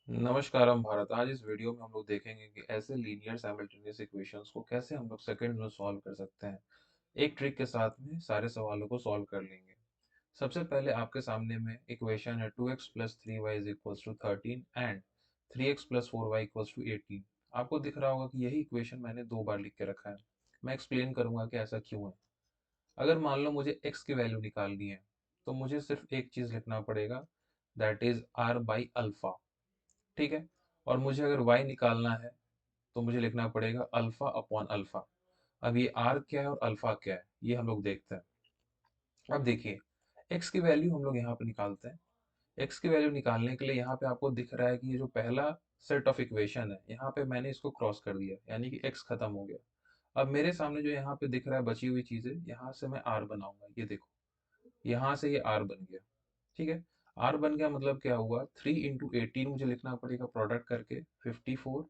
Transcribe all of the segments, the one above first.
नमस्कार हम भारत। आज इस वीडियो में हम लोग देखेंगे कि ऐसे लीनियर साइमल्टेनियस इक्वेशंस को कैसे हम लोग सेकंड में सॉल्व कर सकते हैं। एक ट्रिक के साथ में सारे सवालों को सॉल्व कर लेंगे। सबसे पहले आपके सामने में इक्वेशन है 2x plus 3y is equals to 13 and 3x plus 4y equals to 18। आपको दिख रहा होगा कि यही इक्वेशन मैंने 2 बार लिख के रखा है। मैं एक्सप्लेन करूंगा कि ऐसा क्यों है। अगर मान लो मुझे x की वैल्यू निकालनी है तो मुझे सिर्फ एक चीज लिखना पड़ेगा, that is r by alpha. ठीक है। और मुझे अगर y निकालना है तो मुझे लिखना पड़ेगा अल्फा अपॉन अल्फा। अब ये r क्या है और अल्फा क्या है ये हम लोग देखते हैं। अब देखिए, x की वैल्यू हम लोग यहाँ पे निकालते हैं। x की वैल्यू निकालने के लिए यहाँ पे आपको दिख रहा है कि ये जो पहला सेट ऑफ इक्वेशन है यहाँ पे मैंने इसको क्रॉस कर दिया, यानी कि x खत्म हो गया। अब मेरे सामने जो यहाँ पे दिख रहा है बची हुई चीजें, यहाँ से मैं r बनाऊंगा। ये देखो, यहाँ से ये r बन गया। ठीक है। r बन गया मतलब क्या हुआ, 3 इंटू 18 मुझे लिखना पड़ेगा प्रोडक्ट करके 54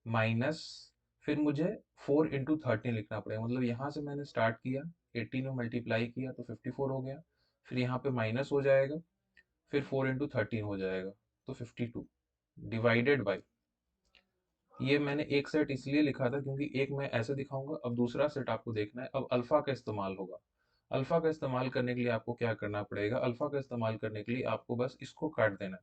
माइनस, फिर मुझे 4 इंटू 13 लिखना पड़ेगा। मतलब यहाँ से मैंने स्टार्ट किया, 18 में मल्टीप्लाई किया तो 54 हो गया, फिर यहाँ पे माइनस हो जाएगा, फिर 4 इंटू 13 हो जाएगा तो 52 डिवाइडेड बाई। ये मैंने एक सेट इसलिए लिखा था क्योंकि एक मैं ऐसे दिखाऊंगा, अब दूसरा सेट आपको देखना है। अब अल्फा का इस्तेमाल होगा। अल्फा का इस्तेमाल करने के लिए आपको क्या करना पड़ेगा, अल्फा का इस्तेमाल करने के लिए आपको बस इसको काट देना है।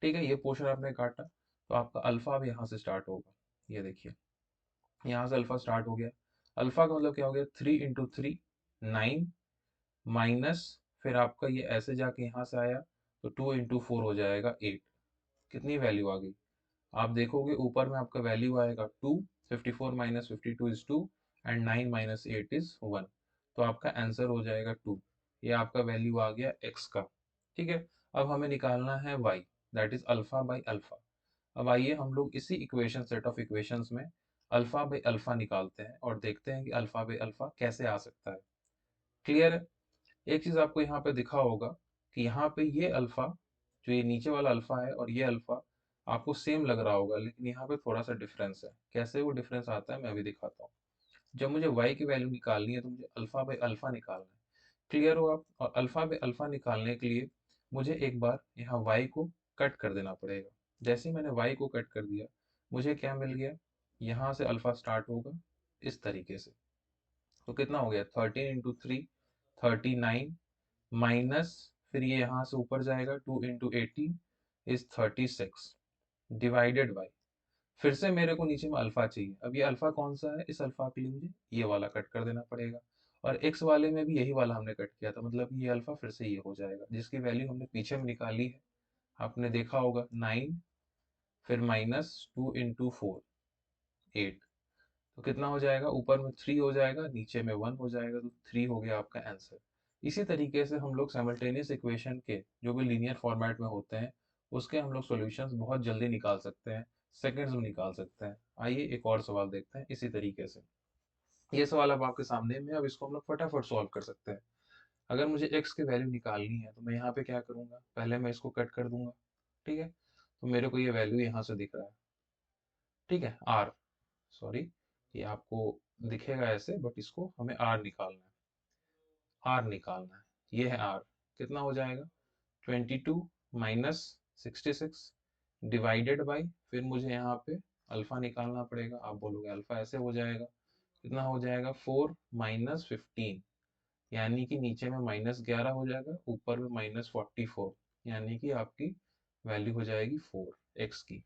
ठीक है, ये पोर्शन आपने काटा तो आपका अल्फा अब यहाँ से स्टार्ट होगा। ये देखिए, यहाँ से अल्फा स्टार्ट हो गया। अल्फा का मतलब क्या हो गया, 3 इंटू 3 9 माइनस, फिर आपका ये ऐसे जाके यहाँ से आया तो 2 इंटू 4 हो जाएगा 8। कितनी वैल्यू आ गई, आप देखोगे ऊपर में आपका वैल्यू आएगा 2। 54 minus 52 is 2 and 9 minus 8 is 1। तो आपका आंसर हो जाएगा 2। ये आपका वैल्यू आ गया x का। ठीक है। अब हमें निकालना है y, that is alpha by alpha. अब आइए हम लोग इसी इक्वेशन सेट ऑफ इक्वेशंस में अल्फा बाई अल्फा निकालते हैं और देखते हैं कि अल्फा बाई अल्फा कैसे आ सकता है। क्लियर है। एक चीज आपको यहाँ पे दिखा होगा कि यहाँ पे ये अल्फा, जो ये नीचे वाला अल्फा है और ये अल्फा आपको सेम लग रहा होगा, लेकिन यहाँ पे थोड़ा सा डिफरेंस है। कैसे वो डिफरेंस आता है मैं अभी दिखाता हूँ। जब मुझे y की वैल्यू निकालनी है तो मुझे अल्फा बाई अल्फा निकालना है। क्लियर हो आप। और अल्फा बाई अल्फा निकालने के लिए मुझे एक बार यहाँ y को कट कर देना पड़ेगा। जैसे ही मैंने y को कट कर दिया, मुझे क्या मिल गया, यहाँ से अल्फा स्टार्ट होगा इस तरीके से। तो कितना हो गया, 13 इंटू 3 39 माइनस, फिर ये यहाँ से ऊपर जाएगा 2 इंटू 18 इज 36 डिवाइडेड बाई। फिर से मेरे को नीचे में अल्फा चाहिए। अब ये अल्फा कौन सा है, इस अल्फा के लिए मुझे ये वाला कट कर देना पड़ेगा। और एक्स वाले में भी यही वाला हमने कट किया था, मतलब ये अल्फा फिर से ये हो जाएगा जिसकी वैल्यू हमने पीछे में निकाली है। आपने देखा होगा 9, फिर माइनस 2 इंटू 4 8। तो कितना हो जाएगा, ऊपर में 3 हो जाएगा, नीचे में 1 हो जाएगा, तो 3 हो गया आपका आंसर। इसी तरीके से हम लोग साइमल्टेनियस इक्वेशन के जो भी लीनियर फॉर्मेट में होते हैं उसके हम लोग सॉल्यूशंस बहुत जल्दी निकाल सकते हैं, सेकंड्स में निकाल सकते हैं। आइए एक और सवाल देखते हैं इसी तरीके से। ये सवाल अब आपके सामने में, अब इसको हम लोग फटाफट सॉल्व कर सकते हैं। अगर मुझे x की वैल्यू निकालनी है तो मैं यहाँ पे क्या करूंगा, पहले मैं इसको कट कर दूंगा। ठीक है। तो मेरे को ये वैल्यू यहाँ से दिख रहा है। ठीक है, r, सॉरी, ये आपको दिखेगा ऐसे बट इसको हमें r निकालना है। r निकालना है, ये है r। कितना हो जाएगा, 22 माइनस 66 डिवाइडेड बाई, फिर मुझे यहाँ पे अल्फा निकालना पड़ेगा। आप बोलोगे अल्फा ऐसे हो जाएगा, कितना हो जाएगा 4 माइनस 15, यानी कि नीचे में -11 हो जाएगा, ऊपर में -44, यानी कि आपकी वैल्यू हो जाएगी 4 x की।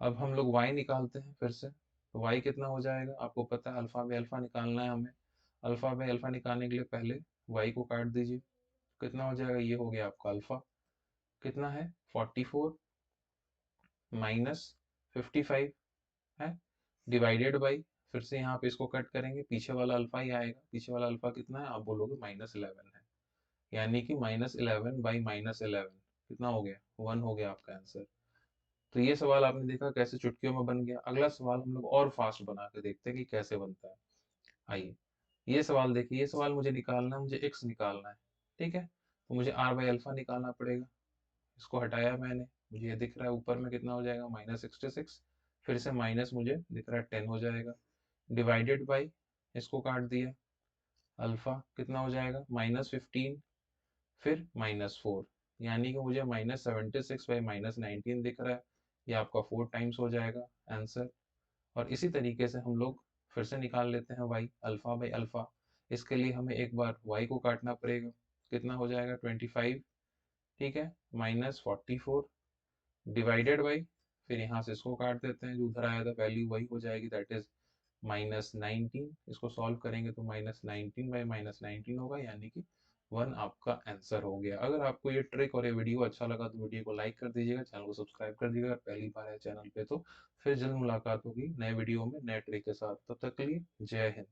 अब हम लोग y निकालते हैं फिर से। तो y कितना हो जाएगा, आपको पता है अल्फा बाई अल्फा निकालना है हमें। अल्फा बाई अल्फा निकालने के लिए पहले y को काट दीजिए। कितना हो जाएगा, ये हो गया आपका अल्फा। कितना है, 44 माइनस 55 है, डिवाइडेड बाई, फिर से यहाँ पे इसको कट करेंगे, पीछे वाला अल्फा ही आएगा। पीछे वाला अल्फा कितना है, आप बोलोगे -11 है, यानी कि -11 बाई -11 कितना हो गया, 1 हो गया आपका आंसर। तो ये सवाल आपने देखा कैसे चुटकियों में बन गया। अगला सवाल हम लोग और फास्ट बना के देखते हैं कि कैसे बनता है। आइए, ये सवाल देखिए। ये सवाल मुझे निकालना है, मुझे x निकालना है। ठीक है। तो मुझे r बाई अल्फा निकालना पड़ेगा। इसको हटाया मैंने, मुझे ये दिख रहा है ऊपर में कितना हो जाएगा, -66, फिर से माइनस मुझे दिख रहा है 10 हो जाएगा, डिवाइडेड बाई, इसको काट दिया। अल्फा कितना हो जाएगा, -15, फिर -4, यानी कि मुझे -76/-19 दिख रहा है। ये आपका 4 टाइम्स हो जाएगा आंसर। और इसी तरीके से हम लोग फिर से निकाल लेते हैं y, अल्फा बाई अल्फा। इसके लिए हमें एक बार y को काटना पड़ेगा। कितना हो जाएगा? 25, ठीक है, -44 डिवाइडेड बाई, फिर यहाँ से इसको काट देते हैं, जो उधर आया था वैल्यू वही हो जाएगी, दैट इज -19। इसको सॉल्व करेंगे तो -19/-19 होगा, यानी कि 1 आपका आंसर हो गया। अगर आपको ये ट्रिक और ये वीडियो अच्छा लगा तो वीडियो को लाइक कर दीजिएगा, चैनल को सब्सक्राइब कर दीजिएगा अगर पहली बार है चैनल पे तो। फिर जल्द मुलाकात होगी नए वीडियो में नए ट्रिक के साथ, तब तक के लिए जय हिंद।